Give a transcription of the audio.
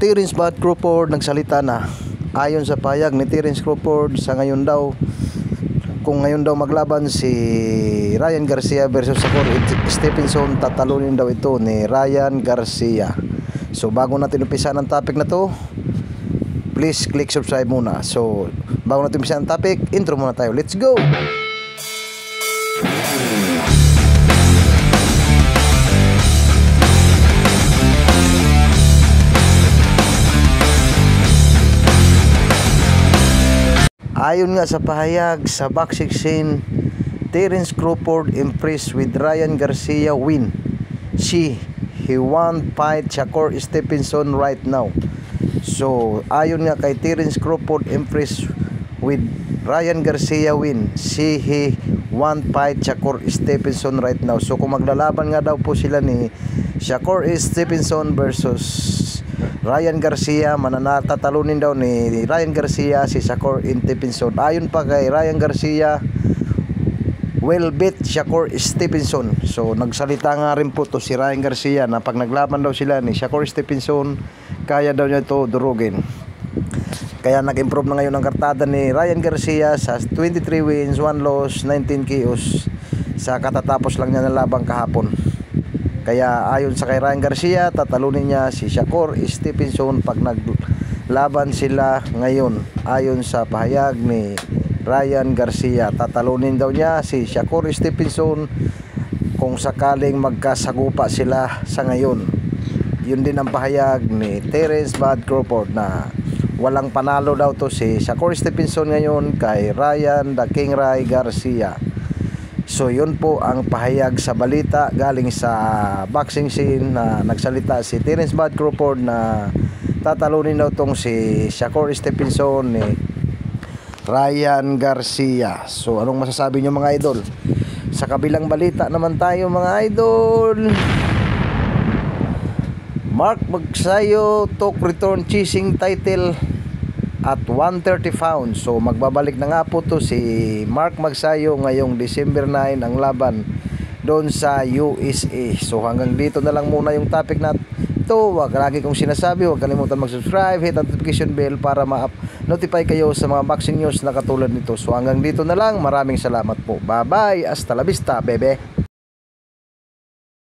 Terence Bud Crawford nagsalita na. Ayon sa payag ni Terence Crawford, kung ngayon daw maglaban si Ryan Garcia versus Shakur Stevenson, tatalunin daw ito ni Ryan Garcia. So bago natin umpisa ng topic na to, please click subscribe muna. So bago natin umpisa ng topic, intro muna tayo. Let's go! Ayon nga sa pahayag sa boxing scene, Terence Crawford impressed with Ryan Garcia win. He won fight Shakur Stevenson right now. So ayon nga kay Terence Crawford impressed with Ryan Garcia win. He won fight Shakur Stevenson right now. So kung maglalaban nga daw po sila ni Shakur Stevenson versus Ryan Garcia, mananatalunin daw ni Ryan Garcia si Shakur Stevenson. Ayon pa kay Ryan Garcia, will beat Shakur Stevenson. So nagsalita nga rin po to si Ryan Garcia na pag naglaban daw sila ni Shakur Stevenson, kaya daw niya ito durugin. Kaya nag-improve na ngayon ang kartada ni Ryan Garcia sa 23 wins, 1 loss, 19 KOs sa katatapos lang niya na labang kahapon. Kaya ayon sa kay Ryan Garcia, tatalunin niya si Shakur Stevenson pag naglaban sila ngayon. Ayon sa pahayag ni Ryan Garcia, tatalunin daw niya si Shakur Stevenson kung sakaling magkasagupa sila sa ngayon. Yun din ang pahayag ni Terence Bud Crawford na walang panalo daw to si Shakur Stevenson ngayon kay Ryan the King Ray Garcia. So yun po ang pahayag sa balita galing sa boxing scene na nagsalita si Terence Bud Crawford na tatalunin daw tong si Shakur Stevenson ni Ryan Garcia. So anong masasabi nyo mga idol? Sa kabilang balita naman tayo mga idol, Mark Magsayo took return chasing title at 130 pounds. So magbabalik na nga po to si Mark Magsayo ngayong December 9 ang laban doon sa USA. So hanggang dito na lang muna yung topic na ito. Wag lagi kong sinasabi, huwag kalimutan mag-subscribe, hit ang notification bell para ma-notify kayo sa mga boxing news na katulad nito. So hanggang dito na lang, maraming salamat po. Bye bye, hasta la vista bebe.